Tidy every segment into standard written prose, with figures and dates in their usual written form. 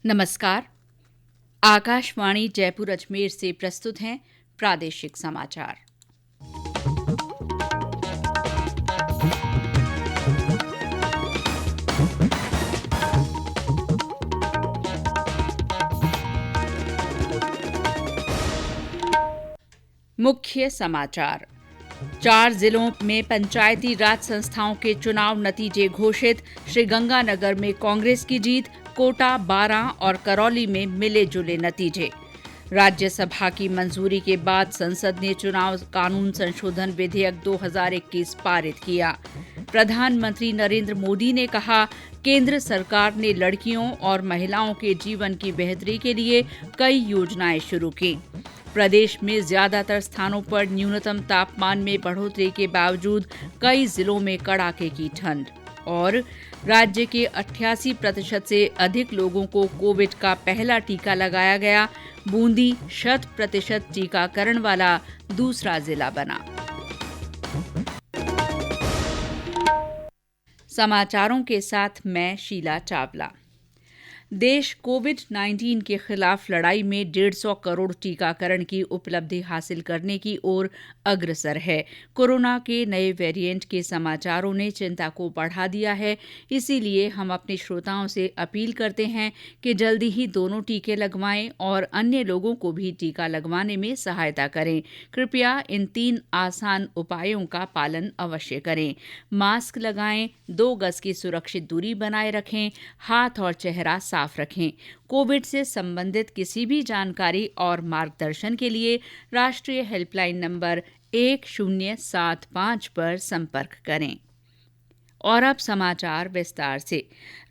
नमस्कार। आकाशवाणी जयपुर अजमेर से प्रस्तुत हैं प्रादेशिक समाचार। मुख्य समाचार। 4 जिलों में पंचायती राज संस्थाओं के चुनाव नतीजे घोषित। श्रीगंगानगर में कांग्रेस की जीत, कोटा, बारां और करौली में मिले जुले नतीजे। राज्यसभा की मंजूरी के बाद संसद ने चुनाव कानून संशोधन विधेयक 2021 पारित किया। प्रधानमंत्री नरेंद्र मोदी ने कहा, केंद्र सरकार ने लड़कियों और महिलाओं के जीवन की बेहतरी के लिए कई योजनाएं शुरू की। प्रदेश में ज्यादातर स्थानों पर न्यूनतम तापमान में बढ़ोतरी के बावजूद कई जिलों में कड़ाके की ठंड। और राज्य के 88% से अधिक लोगों को कोविड का पहला टीका लगाया गया। बूंदी 100% टीकाकरण वाला दूसरा जिला बना। समाचारों के साथ मैं शीला चावला। देश कोविड-19 के खिलाफ लड़ाई में 150 करोड़ टीकाकरण की उपलब्धि हासिल करने की ओर अग्रसर है। कोरोना के नए वेरिएंट के समाचारों ने चिंता को बढ़ा दिया है। इसीलिए हम अपने श्रोताओं से अपील करते हैं कि जल्दी ही दोनों टीके लगवाएं और अन्य लोगों को भी टीका लगवाने में सहायता करें। कृपया इन 3 आसान उपायों का पालन अवश्य करें। मास्क लगाएं, 2 गज की सुरक्षित दूरी बनाए रखें, हाथ और चेहरा साफ रखें। कोविड से संबंधित किसी भी जानकारी और मार्गदर्शन के लिए राष्ट्रीय हेल्पलाइन नंबर 1075 पर संपर्क करें। और अब समाचार विस्तार से।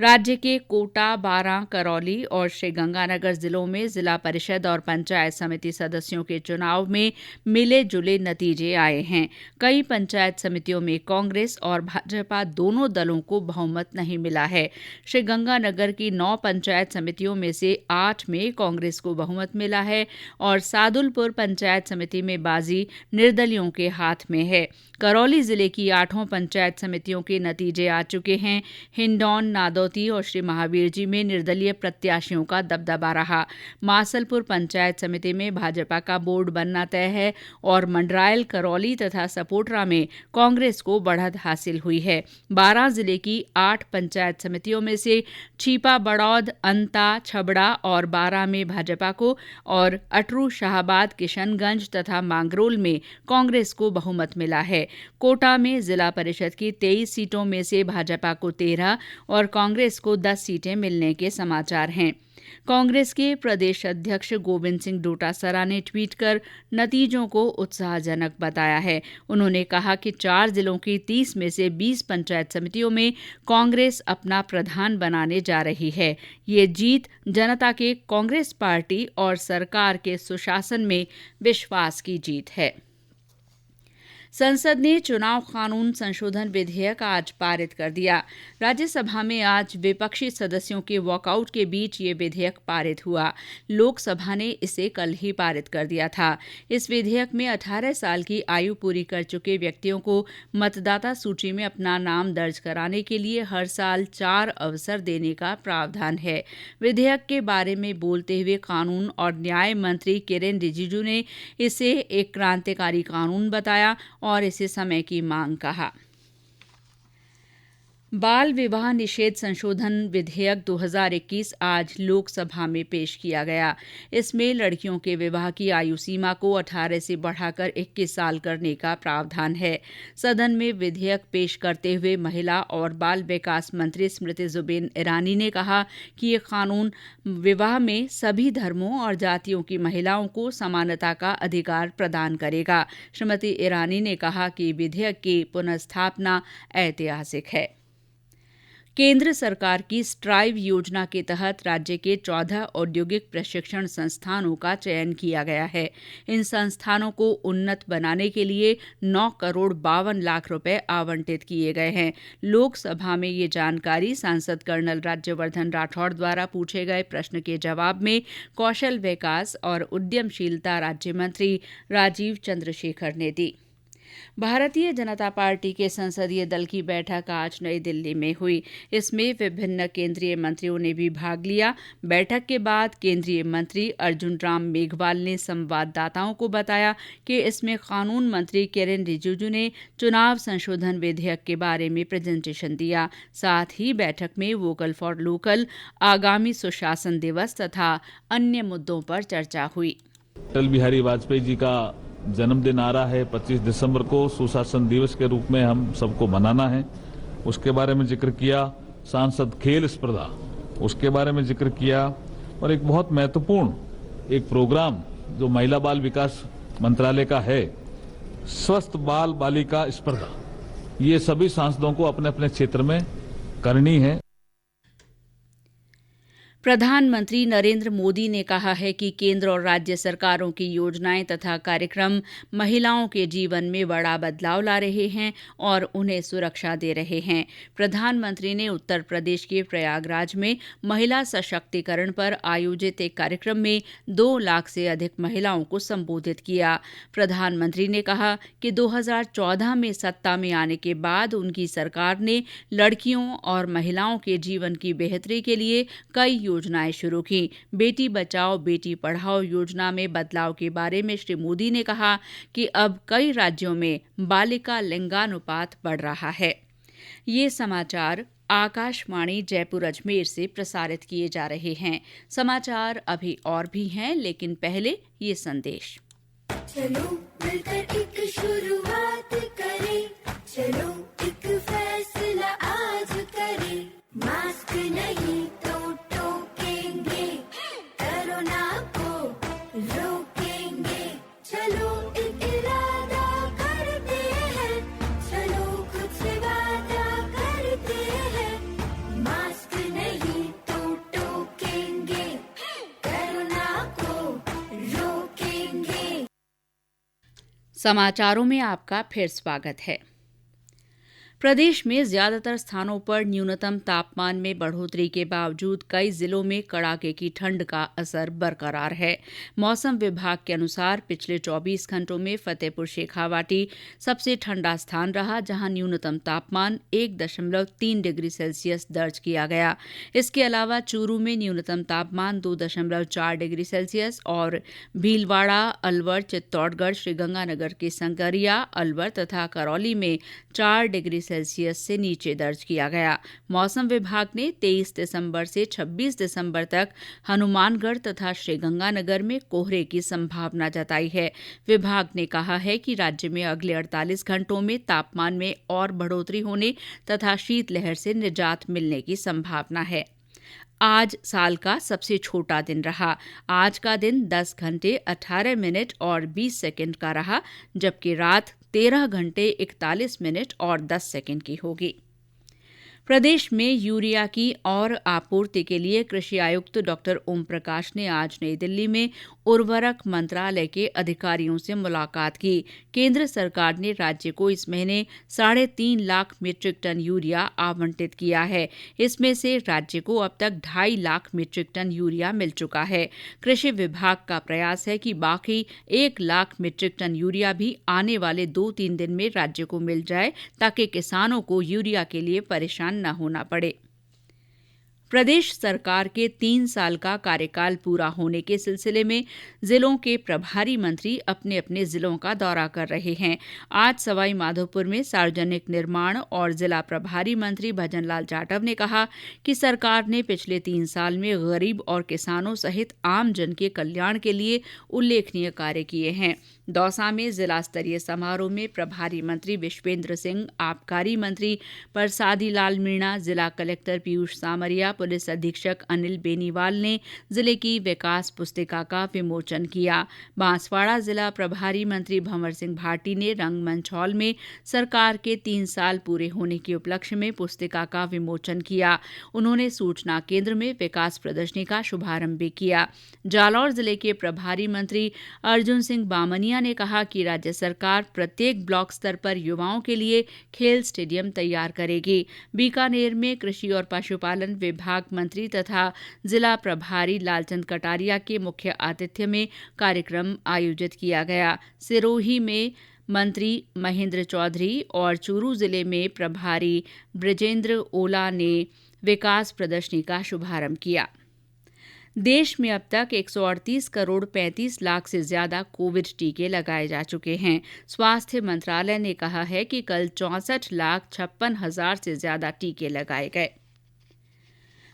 राज्य के कोटा, बारां, करौली और श्रीगंगानगर जिलों में जिला परिषद और पंचायत समिति सदस्यों के चुनाव में मिले जुले नतीजे आए हैं। कई पंचायत समितियों में कांग्रेस और भाजपा दोनों दलों को बहुमत नहीं मिला है। श्रीगंगानगर की 9 पंचायत समितियों में से 8 में कांग्रेस को बहुमत मिला है और सादुलपुर पंचायत समिति में बाजी निर्दलियों के हाथ में है। करौली जिले की 8 पंचायत समितियों के नतीजे आ चुके हैं। हिंडौन, नादौती और श्री महावीर जी में निर्दलीय प्रत्याशियों का दबदबा रहा। मासलपुर पंचायत समिति में भाजपा का बोर्ड बनना तय है और मंडरायल, करौली तथा सपोटरा में कांग्रेस को बढ़त हासिल हुई है। बारां जिले की 8 पंचायत समितियों में से छीपा, बड़ौद, अंता, छबड़ा और बारां में भाजपा को और अटरू, शाहबाद, किशनगंज तथा मांगरोल में कांग्रेस को बहुमत मिला है। कोटा में जिला परिषद की 23 सीटों में से भाजपा को 13 और कांग्रेस को 10 सीटें मिलने के समाचार हैं। कांग्रेस के प्रदेश अध्यक्ष गोविंद सिंह डोटासरा ने ट्वीट कर नतीजों को उत्साहजनक बताया है। उन्होंने कहा कि 4 जिलों की 30 में से 20 पंचायत समितियों में कांग्रेस अपना प्रधान बनाने जा रही है। ये जीत जनता के कांग्रेस पार्टी और सरकार के सुशासन में विश्वास की जीत है। संसद ने चुनाव कानून संशोधन विधेयक आज पारित कर दिया। राज्यसभा में आज विपक्षी सदस्यों के वॉकआउट के बीच ये विधेयक पारित हुआ। लोकसभा ने इसे कल ही पारित कर दिया था। इस विधेयक में 18 साल की आयु पूरी कर चुके व्यक्तियों को मतदाता सूची में अपना नाम दर्ज कराने के लिए हर साल 4 अवसर देने का प्रावधान है। विधेयक के बारे में बोलते हुए कानून और न्याय मंत्री किरेन रिजिजू ने इसे एक क्रांतिकारी कानून बताया और इसे समय की मांग कहा। बाल विवाह निषेध संशोधन विधेयक 2021 आज लोकसभा में पेश किया गया। इसमें लड़कियों के विवाह की आयु सीमा को 18 से बढ़ाकर 21 साल करने का प्रावधान है। सदन में विधेयक पेश करते हुए महिला और बाल विकास मंत्री स्मृति जुबिन ईरानी ने कहा कि ये कानून विवाह में सभी धर्मों और जातियों की महिलाओं को समानता का अधिकार प्रदान करेगा। श्रीमती ईरानी ने कहा कि विधेयक की पुनर्स्थापना ऐतिहासिक है। केंद्र सरकार की स्ट्राइव योजना के तहत राज्य के 14 औद्योगिक प्रशिक्षण संस्थानों का चयन किया गया है। इन संस्थानों को उन्नत बनाने के लिए 9 करोड़ 52 लाख रुपए आवंटित किए गए हैं। लोकसभा में ये जानकारी सांसद कर्नल राज्यवर्धन राठौड़ द्वारा पूछे गए प्रश्न के जवाब में कौशल विकास और उद्यमशीलता राज्य मंत्री राजीव चंद्रशेखर ने दी। भारतीय जनता पार्टी के संसदीय दल की बैठक आज नई दिल्ली में हुई। इसमें विभिन्न केंद्रीय मंत्रियों ने भी भाग लिया। बैठक के बाद केंद्रीय मंत्री अर्जुन राम मेघवाल ने संवाददाताओं को बताया कि इसमें कानून मंत्री किरेन रिजिजू ने चुनाव संशोधन विधेयक के बारे में प्रेजेंटेशन दिया। साथ ही बैठक में वोकल फॉर लोकल, आगामी सुशासन दिवस तथा अन्य मुद्दों पर चर्चा हुई। अटल बिहारी वाजपेयी जी का जन्मदिन आ रहा है। 25 दिसंबर को सुशासन दिवस के रूप में हम सबको मनाना है। उसके बारे में जिक्र किया। सांसद खेल स्पर्धा, उसके बारे में जिक्र किया। और एक बहुत महत्वपूर्ण एक प्रोग्राम जो महिला बाल विकास मंत्रालय का है, स्वस्थ बाल बालिका स्पर्धा, ये सभी सांसदों को अपने अपने क्षेत्र में करनी है। प्रधानमंत्री नरेंद्र मोदी ने कहा है कि केंद्र और राज्य सरकारों की योजनाएं तथा कार्यक्रम महिलाओं के जीवन में बड़ा बदलाव ला रहे हैं और उन्हें सुरक्षा दे रहे हैं। प्रधानमंत्री ने उत्तर प्रदेश के प्रयागराज में महिला सशक्तिकरण पर आयोजित एक कार्यक्रम में 2 लाख से अधिक महिलाओं को संबोधित किया। प्रधानमंत्री ने कहा कि 2014 में सत्ता में आने के बाद उनकी सरकार ने लड़कियों और महिलाओं के जीवन की बेहतरी के लिए कई योजनाएं शुरू की। बेटी बचाओ बेटी पढ़ाओ योजना में बदलाव के बारे में श्री मोदी ने कहा कि अब कई राज्यों में बालिका लिंगानुपात बढ़ रहा है। ये समाचार आकाशवाणी जयपुर अजमेर से प्रसारित किए जा रहे हैं। समाचार अभी और भी हैं, लेकिन पहले ये संदेश। चलो मिलकर एक शुरुआत करें, चलो एक फैसला आज करें, मास्क नहीं तो टोकेंगे, कोरोना को रोकेंगे, चलो एक इरादा करते हैं, चलो कुछ वादा करते हैं, मास्क नहीं तो टोकेंगे, कोरोना को रोकेंगे। समाचारों में आपका फिर स्वागत है। प्रदेश में ज्यादातर स्थानों पर न्यूनतम तापमान में बढ़ोतरी के बावजूद कई जिलों में कड़ाके की ठंड का असर बरकरार है। मौसम विभाग के अनुसार पिछले 24 घंटों में फतेहपुर शेखावाटी सबसे ठंडा स्थान रहा, जहां न्यूनतम तापमान 1.3 डिग्री सेल्सियस दर्ज किया गया। इसके अलावा चूरू में न्यूनतम तापमान 2.4 डिग्री सेल्सियस और भीलवाड़ा, अलवर, चित्तौड़गढ़, श्रीगंगानगर के संगरिया, अलवर तथा करौली में 4 डिग्री सेल्सियस से नीचे दर्ज किया गया। मौसम विभाग ने 23 दिसंबर से 26 दिसंबर तक हनुमानगढ़ तथा श्रीगंगानगर में कोहरे की संभावना जताई है। विभाग ने कहा है कि राज्य में अगले 48 घंटों में तापमान में और बढ़ोतरी होने तथा शीतलहर से निजात मिलने की संभावना है। आज साल का सबसे छोटा दिन रहा। आज का दिन 10 घंटे 18 मिनट और 20 सेकंड का रहा, जबकि रात 13 घंटे 41 मिनट और 10 सेकंड की होगी। प्रदेश में यूरिया की और आपूर्ति के लिए कृषि आयुक्त डॉक्टर ओम प्रकाश ने आज नई दिल्ली में उर्वरक मंत्रालय के अधिकारियों से मुलाकात की। केंद्र सरकार ने राज्य को इस महीने 3.5 लाख मीट्रिक टन यूरिया आवंटित किया है। इसमें से राज्य को अब तक 2.5 लाख मीट्रिक टन यूरिया मिल चुका है। कृषि विभाग का प्रयास है कि बाकी 1 लाख मीट्रिक टन यूरिया भी आने वाले 2-3 दिन में राज्य को मिल जाए, ताकि किसानों को यूरिया के लिए परेशान न होना पड़े। प्रदेश सरकार के 3 साल का कार्यकाल पूरा होने के सिलसिले में जिलों के प्रभारी मंत्री अपने अपने जिलों का दौरा कर रहे हैं। आज सवाई माधोपुर में सार्वजनिक निर्माण और जिला प्रभारी मंत्री भजनलाल जाटव ने कहा कि सरकार ने पिछले 3 साल में गरीब और किसानों सहित आम जन के कल्याण के लिए उल्लेखनीय कार्य किए हैं। दौसा में जिला स्तरीय समारोह में प्रभारी मंत्री विश्वेंद्र सिंह, आबकारी मंत्री परसादी लाल मीणा, जिला कलेक्टर पीयूष सामरिया, पुलिस अधीक्षक अनिल बेनीवाल ने जिले की विकास पुस्तिका का विमोचन किया। बांसवाड़ा जिला प्रभारी मंत्री भंवर सिंह भाटी ने रंगमंच हॉल में सरकार के 3 साल पूरे होने के उपलक्ष्य में पुस्तिका का विमोचन किया। उन्होंने सूचना केंद्र में विकास प्रदर्शनी का शुभारंभ भी किया। जालौर जिले के प्रभारी मंत्री अर्जुन सिंह बामनिया ने कहा कि राज्य सरकार प्रत्येक ब्लॉक स्तर पर युवाओं के लिए खेल स्टेडियम तैयार करेगी। बीकानेर में कृषि और पशुपालन विभाग मंत्री तथा जिला प्रभारी लालचंद कटारिया के मुख्य आतिथ्य में कार्यक्रम आयोजित किया गया। सिरोही में मंत्री महेंद्र चौधरी और चूरू जिले में प्रभारी ब्रजेंद्र ओला ने विकास प्रदर्शनी का शुभारंभ किया। देश में अब तक 138 करोड़ 35 लाख से ज्यादा कोविड टीके लगाए जा चुके हैं। स्वास्थ्य मंत्रालय ने कहा है कि कल 64,56,000 से ज्यादा टीके लगाए गए।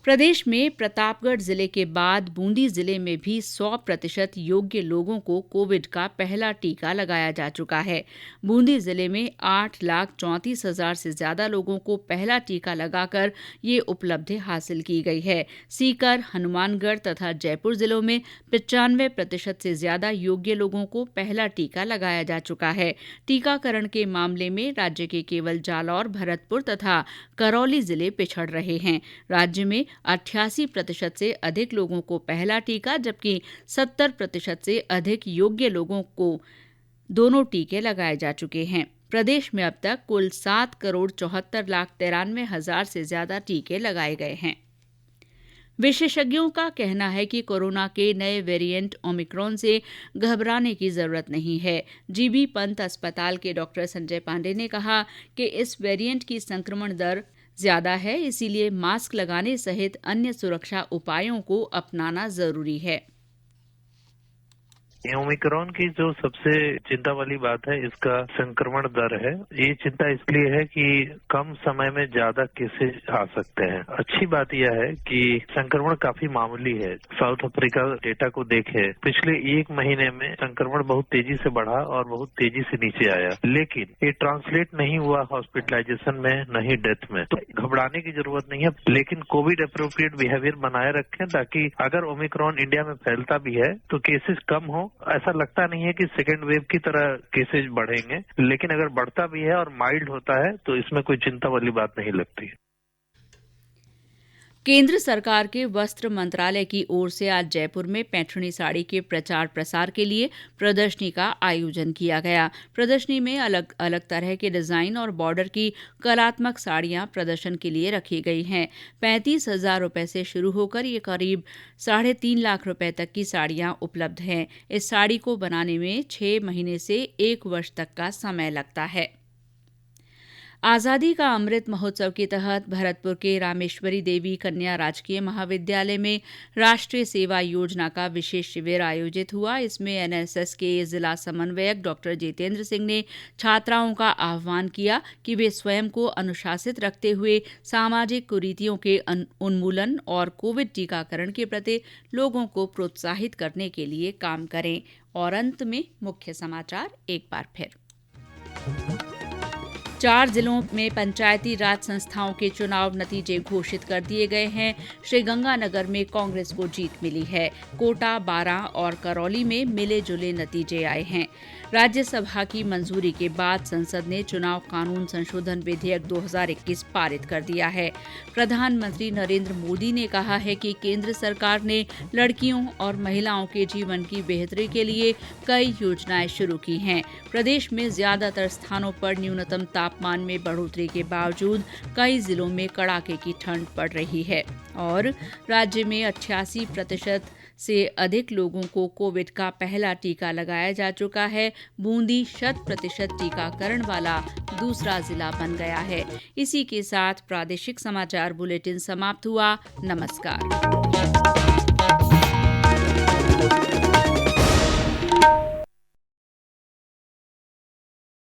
प्रदेश में प्रतापगढ़ जिले के बाद बूंदी जिले में भी 100% योग्य लोगों को कोविड का पहला टीका लगाया जा चुका है। बूंदी जिले में 8,34,000 से ज्यादा लोगों को पहला टीका लगाकर ये उपलब्धि हासिल की गई है। सीकर, हनुमानगढ़ तथा जयपुर जिलों में 95% से ज्यादा योग्य लोगों को पहला टीका लगाया जा चुका है। टीकाकरण के मामले में राज्य के केवल जालौर, भरतपुर तथा करौली जिले पिछड़ रहे हैं। राज्य में 88% से अधिक लोगों को पहला टीका जबकि 70% से अधिक योग्य लोगों को दोनों टीके लगाए जा चुके हैं। प्रदेश में अब तक कुल 7,74,93,000 से ज्यादा टीके लगाए गए हैं। विशेषज्ञों का कहना है कि कोरोना के नए वेरिएंट ओमिक्रॉन से घबराने की जरूरत नहीं है। जीबी पंत अस्पताल के डॉक्टर संजय पांडे ने कहा कि इस वेरिएंट की संक्रमण दर ज्यादा है, इसीलिए मास्क लगाने सहित अन्य सुरक्षा उपायों को अपनाना जरूरी है। ओमिक्रॉन की जो सबसे चिंता वाली बात है इसका संक्रमण दर है। ये चिंता इसलिए है कि कम समय में ज्यादा केसेस आ सकते हैं। अच्छी बात यह है कि संक्रमण काफी मामूली है। साउथ अफ्रीका डेटा को देखें, पिछले 1 महीने में संक्रमण बहुत तेजी से बढ़ा और बहुत तेजी से नीचे आया, लेकिन ये ट्रांसलेट नहीं हुआ हॉस्पिटलाइजेशन में, नहीं डेथ में। तो घबराने की जरूरत नहीं है, लेकिन कोविड अप्रोप्रिएट बिहेवियर बनाए रखें ताकि अगर ओमिक्रॉन इंडिया में फैलता भी है तो केसेस कम हो। ऐसा लगता नहीं है कि सेकेंड वेव की तरह केसेज बढ़ेंगे, लेकिन अगर बढ़ता भी है और माइल्ड होता है तो इसमें कोई चिंता वाली बात नहीं लगती। केंद्र सरकार के वस्त्र मंत्रालय की ओर से आज जयपुर में पैठणी साड़ी के प्रचार प्रसार के लिए प्रदर्शनी का आयोजन किया गया। प्रदर्शनी में अलग अलग तरह के डिजाइन और बॉर्डर की कलात्मक साड़ियां प्रदर्शन के लिए रखी गई हैं। 35,000 रुपए से शुरू होकर ये करीब 3.5 लाख रुपए तक की साड़ियां उपलब्ध हैं। इस साड़ी को बनाने में 6 महीने से 1 वर्ष तक का समय लगता है। आजादी का अमृत महोत्सव के तहत भरतपुर के रामेश्वरी देवी कन्या राजकीय महाविद्यालय में राष्ट्रीय सेवा योजना का विशेष शिविर आयोजित हुआ। इसमें एनएसएस के जिला समन्वयक डॉक्टर जितेंद्र सिंह ने छात्राओं का आह्वान किया कि वे स्वयं को अनुशासित रखते हुए सामाजिक कुरीतियों के उन्मूलन और कोविड टीकाकरण के प्रति लोगों को प्रोत्साहित करने के लिए काम करें। और अंत में मुख्य समाचार एक बार फिर। 4 जिलों में पंचायती राज संस्थाओं के चुनाव नतीजे घोषित कर दिए गए हैं। श्रीगंगानगर में कांग्रेस को जीत मिली है। कोटा, बारां और करौली में मिले जुले नतीजे आए हैं। राज्यसभा की मंजूरी के बाद संसद ने चुनाव कानून संशोधन विधेयक 2021 पारित कर दिया है। प्रधानमंत्री नरेंद्र मोदी ने कहा है कि केंद्र सरकार ने लड़कियों और महिलाओं के जीवन की बेहतरी के लिए कई योजनाएं शुरू की हैं। प्रदेश में ज्यादातर स्थानों पर न्यूनतम तापमान में बढ़ोतरी के बावजूद कई जिलों में कड़ाके की ठंड पड़ रही है। और राज्य में 88% से अधिक लोगों को कोविड का पहला टीका लगाया जा चुका है। बूंदी 100% टीकाकरण वाला दूसरा जिला बन गया है। इसी के साथ प्रादेशिक समाचार बुलेटिन समाप्त हुआ। नमस्कार।